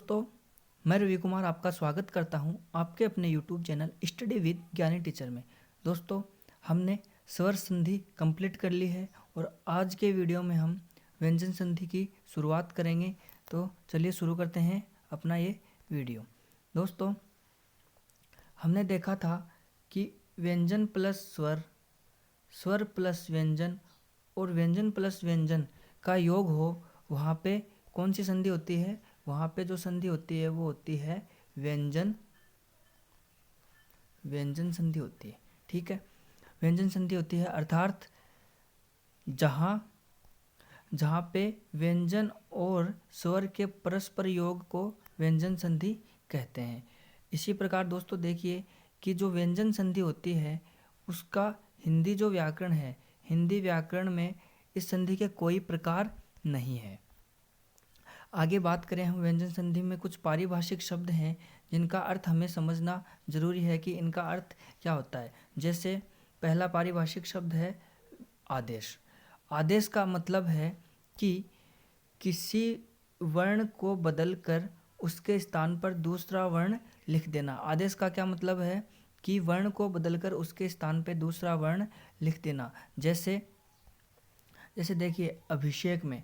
दोस्तों, मैं रवि कुमार आपका स्वागत करता हूं आपके अपने YouTube चैनल स्टडी विद ज्ञानी टीचर में। दोस्तों, हमने स्वर संधि कंप्लीट कर ली है और आज के वीडियो में हम व्यंजन संधि की शुरुआत करेंगे। तो चलिए शुरू करते हैं अपना ये वीडियो। दोस्तों, हमने देखा था कि व्यंजन प्लस स्वर, स्वर प्लस व्यंजन और व्यंजन प्लस व्यंजन का योग हो, वहाँ पे कौन सी संधि होती है? वहाँ पे जो संधि होती है वो होती है व्यंजन संधि होती है। ठीक है, व्यंजन संधि होती है, अर्थात जहाँ पे व्यंजन और स्वर के परस्पर योग को व्यंजन संधि कहते हैं। इसी प्रकार दोस्तों देखिए कि जो व्यंजन संधि होती है उसका हिंदी जो व्याकरण है, हिंदी व्याकरण में इस संधि के कोई प्रकार नहीं है। आगे बात करें हम, व्यंजन संधि में कुछ पारिभाषिक शब्द हैं जिनका अर्थ हमें समझना जरूरी है कि इनका अर्थ क्या होता है। जैसे पहला पारिभाषिक शब्द है आदेश। आदेश का मतलब है कि किसी वर्ण को बदलकर उसके स्थान पर दूसरा वर्ण लिख देना। आदेश का क्या मतलब है कि वर्ण को बदलकर उसके स्थान पर दूसरा वर्ण लिख देना। जैसे देखिए अभिषेक में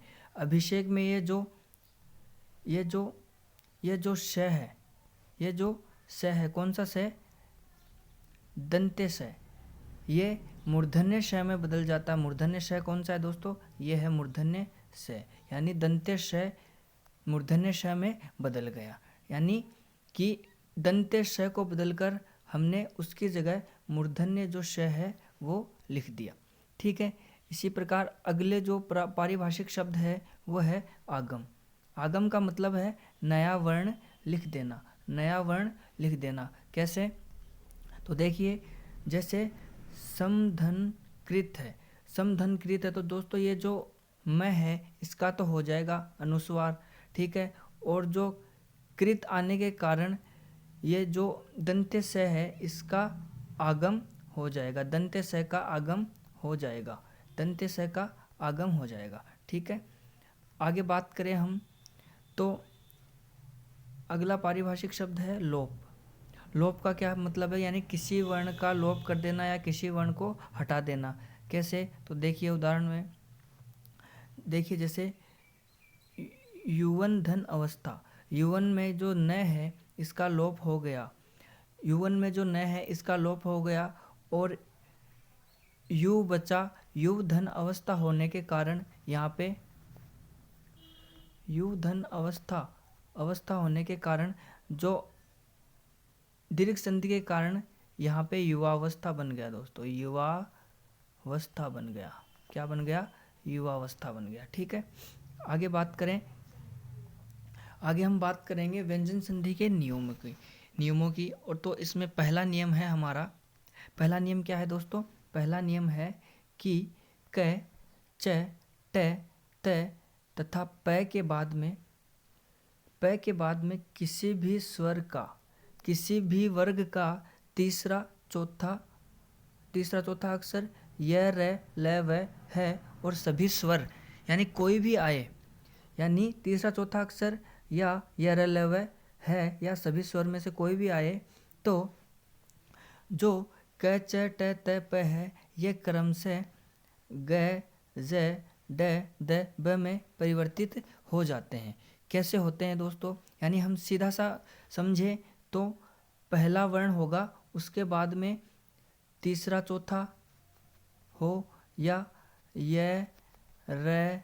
ये जो श है, ये जो स है, कौन सा स? दंत्य स। ये मूर्धन्य श में बदल जाता है। मूर्धन्य श कौन सा है दोस्तों? ये है मूर्धन्य स, यानी दंत्य श मूर्धन्य श में बदल गया। यानी कि दंत्य श को बदलकर हमने उसकी जगह मूर्धन्य जो श है वो लिख दिया। ठीक है, इसी प्रकार अगले जो पारिभाषिक शब्द है वो है आगम। आगम का मतलब है नया वर्ण लिख देना, नया वर्ण लिख देना। कैसे? तो देखिए जैसे समधनकृत है, समधनकृत है तो दोस्तों ये जो मैं है इसका तो हो जाएगा अनुस्वार। ठीक है, और जो कृत आने के कारण ये जो दंत्य स है इसका आगम हो जाएगा, दंत्य स का आगम हो जाएगा, दंत्य स का आगम हो जाएगा। ठीक है, आगे बात करें हम तो अगला पारिभाषिक शब्द है लोप। लोप का क्या मतलब है? यानी किसी वर्ण का लोप कर देना या किसी वर्ण को हटा देना। कैसे? तो देखिए उदाहरण में देखिए, जैसे युवन धन अवस्था, युवन में जो न है इसका लोप हो गया, युवन में जो न है इसका लोप हो गया और यु बचा। यु धन अवस्था होने के कारण यहाँ पे यु धन अवस्था होने के कारण जो दीर्घ संधि के कारण यहाँ पे युवावस्था बन गया दोस्तों, युवावस्था बन गया। क्या बन गया? युवावस्था बन गया। ठीक है, आगे हम बात करेंगे व्यंजन संधि के नियमों की। और तो इसमें पहला नियम है हमारा, पहला नियम क्या है दोस्तों? पहला नियम है कि क, च, ट, त तथा प के बाद में किसी भी स्वर का, किसी भी वर्ग का तीसरा चौथा अक्षर य, र, ल, व, है और सभी स्वर, यानी कोई भी आए, यानी तीसरा चौथा अक्षर या य, र, ल, व, है या सभी स्वर में से कोई भी आए तो जो क, च, ट, त, प है ये क्रम से ग, ज, ड, द, ब में परिवर्तित हो जाते हैं। कैसे होते हैं दोस्तों? यानी हम सीधा सा समझे तो पहला वर्ण होगा, उसके बाद में तीसरा चौथा हो या य, र,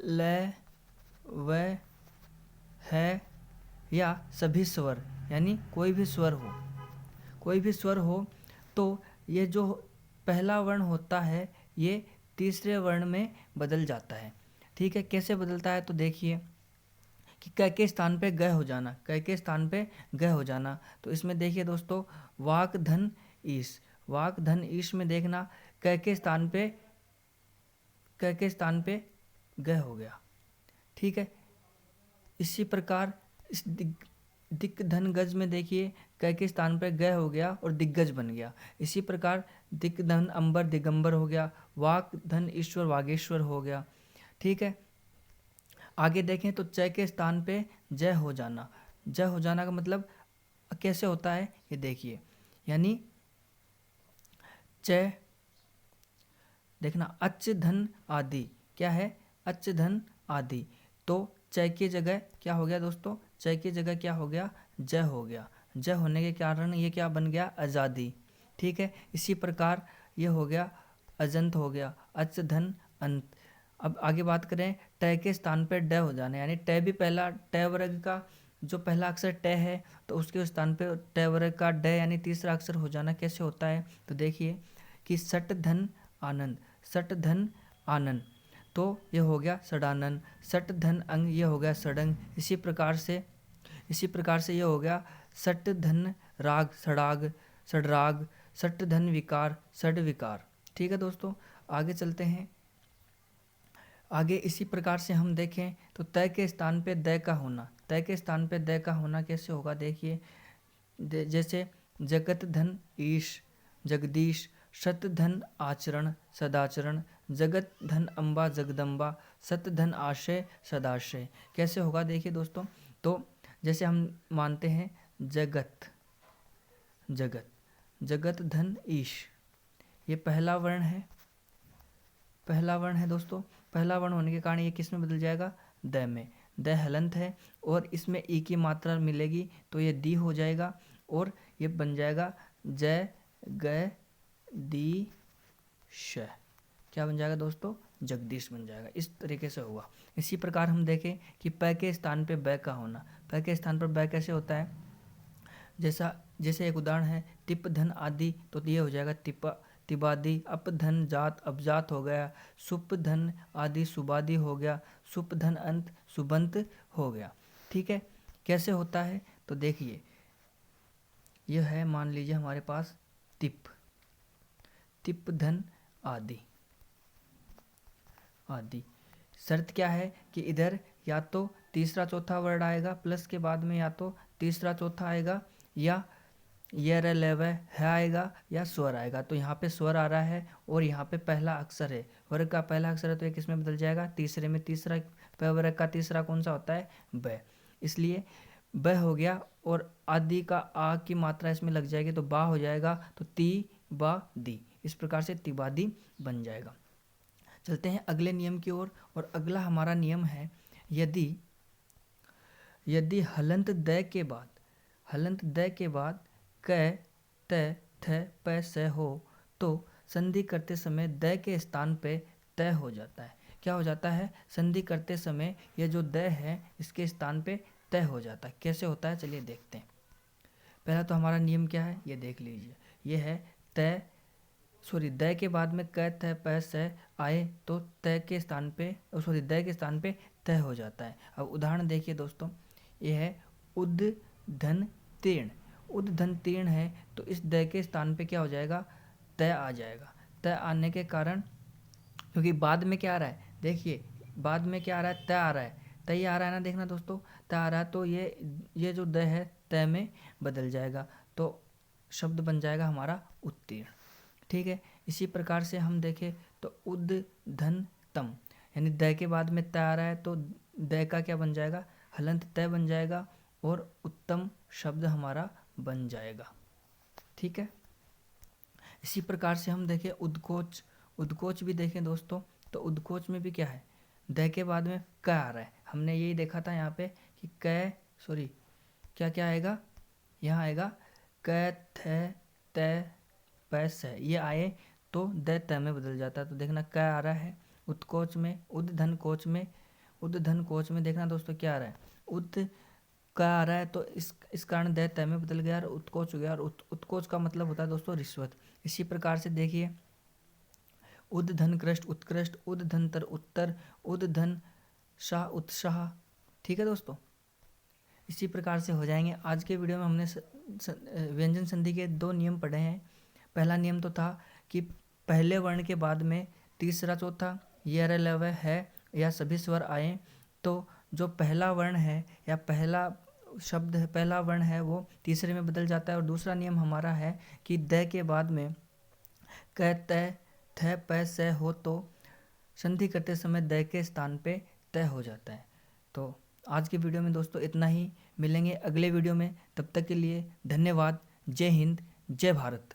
ल, व, है या सभी स्वर, यानी कोई भी स्वर हो तो ये जो पहला वर्ण होता है ये तीसरे वर्ण में बदल जाता है। ठीक है, कैसे बदलता है? तो देखिए कि क के स्थान पे ग हो जाना, क के स्थान पे ग हो जाना। तो इसमें देखिए दोस्तों वाक धन ईश में देखना क के स्थान पे ग हो गया। ठीक है, इसी प्रकार इस दिक धन गज में देखिए क के स्थान पर ग हो गया और दिग्गज बन गया। इसी प्रकार दिक धन अंबर दिगंबर हो गया, वाक धन ईश्वर वागेश्वर हो गया। ठीक है, आगे देखें तो च के स्थान पे जय हो जाना। जय हो जाना का मतलब कैसे होता है ये देखिए, यानी च देखना अच धन आदि, क्या है अच धन आदि, तो च की जगह क्या हो गया दोस्तों, च की जगह क्या हो गया, जय हो गया। जय होने के कारण ये क्या बन गया, आज़ादी। ठीक है, इसी प्रकार ये हो गया अजंत हो गया, अच धन अंत। अब आगे बात करें ट के स्थान पर ड हो जाना, यानी ट भी पहला ट वर्ग का जो पहला अक्षर ट है तो उसके स्थान पे ट वर्ग का ड यानी तीसरा अक्षर हो जाना। कैसे होता है तो देखिए कि सट धन आनंद, सट धन आनंद, तो ये हो गया सडानन। सट धन अंग, ये हो गया सडंग। इसी प्रकार से ये हो गया सट धन राग, सड़ाग, सडराग। सट धन विकार, सड विकार। ठीक है दोस्तों, आगे चलते हैं। आगे इसी प्रकार से हम देखें तो तय के स्थान पे द का होना, तय के स्थान पे द का होना कैसे होगा देखिए, जैसे जगत धन ईश, जगदीश। सत धन आचरण, सदाचरण। जगत धन अम्बा, जगदम्बा। सत धन आशय, सदाशय। कैसे होगा देखिए दोस्तों, तो जैसे हम मानते हैं जगत, जगत, जगत धन ईश, ये पहला वर्ण है, पहला वर्ण है दोस्तों। पहला वर्ण होने के कारण ये किस में बदल जाएगा, द में। द हलंत है और इसमें ई की मात्रा मिलेगी तो ये दी हो जाएगा और ये बन जाएगा जय ग दी श। क्या बन जाएगा दोस्तों, जगदीश बन जाएगा। इस तरीके से हुआ। इसी प्रकार हम देखें कि प के स्थान पे ब का होना, प के स्थान पर ब कैसे होता है, जैसे एक उदाहरण है तिप धन आदि, तो ये हो जाएगा तिपा, तिबादी। अप धन जात, अपजात हो गया। सुप धन आदि, सुबादी हो गया। सुप धन अंत, सुबंत हो गया। ठीक है, कैसे होता है तो देखिए, यह है मान लीजिए हमारे पास तिप, तिप धन आदि, आदि। शर्त क्या है कि इधर या तो तीसरा चौथा वर्ड आएगा प्लस के बाद में, या तो तीसरा चौथा आएगा, या ये र ल व है आएगा, या स्वर आएगा। तो यहाँ पे स्वर आ रहा है और यहाँ पे पहला अक्षर है, वर्ग का पहला अक्षर है, तो ये किस में बदल जाएगा, तीसरे में। तीसरा प वर्ग का तीसरा कौन सा होता है, ब, इसलिए ब हो गया। और आदि का आ की मात्रा इसमें लग जाएगी तो बा हो जाएगा, तो ती बा दी। इस प्रकार से तिबादी बन जाएगा। चलते हैं अगले नियम की ओर। और अगला हमारा नियम है, यदि यदि हलंत द के बाद, हलंत द के बाद क त थ प स हो तो संधि करते समय द के स्थान पे त हो जाता है। क्या हो जाता है, संधि करते समय ये जो द है इसके स्थान पे त हो जाता है। कैसे होता है चलिए देखते हैं। पहला तो हमारा नियम क्या है ये देख लीजिए, ये है त द के बाद में क थ प स आए तो त के स्थान पे द के स्थान पे त हो जाता है। अब उदाहरण देखिए दोस्तों, ये है उद धन तीर्ण, उद धन तीर्ण है तो इस द के स्थान पे क्या हो जाएगा, त आ जाएगा। त आने के कारण, क्योंकि बाद में क्या आ रहा है देखिए, बाद में क्या आ रहा है, त आ रहा है, त ही आ रहा है ना, देखना दोस्तों त आ रहा है, तो ये जो द है त में बदल जाएगा, तो शब्द बन जाएगा हमारा उत्तीर्ण। ठीक है, इसी प्रकार से हम देखें तो उद धन तम, यानी द के बाद में त आ रहा है तो द का क्या बन जाएगा, हलंत त बन जाएगा और उत्तम शब्द हमारा बन जाएगा। ठीक है, इसी प्रकार से हम देखें उद्कोच, उद्कोच भी देखें दोस्तों, तो उद्कोच में भी क्या है, द के बाद में क आ रहा है। हमने यही देखा था यहाँ पे कि क्या क्या आएगा, यहाँ आएगा क थ त प स, ये आए तो द त में बदल जाता है। तो देखना क आ रहा है उत्कोच में, उद धन कोच में, उद धन कोच में देखना दोस्तों क्या आ रहा है, उद का आ रहा है तो इस कारण द त में बदल गया और उत्कोच हो गया। और उत्कोच का मतलब होता है दोस्तों रिश्वत। इसी प्रकार से देखिए उद धन कृष्ट उत्कृष्ट, उद धन तर उत्तर, उद धन शाह उत्साह। ठीक है दोस्तों, इसी प्रकार से हो जाएंगे। आज के वीडियो में हमने व्यंजन संधि के 2 नियम पढ़े हैं। पहला नियम तो था कि पहले वर्ण के बाद में तीसरा चौथा ये र ल व है या सभी स्वर आए तो जो पहला वर्ण है या पहला शब्द है, पहला वर्ण है वो तीसरे में बदल जाता है। और दूसरा नियम हमारा है कि द के बाद में क त थ प स हो तो संधि करते समय द के स्थान पे त हो जाता है। तो आज की वीडियो में दोस्तों इतना ही। मिलेंगे अगले वीडियो में, तब तक के लिए धन्यवाद। जय हिंद, जय भारत।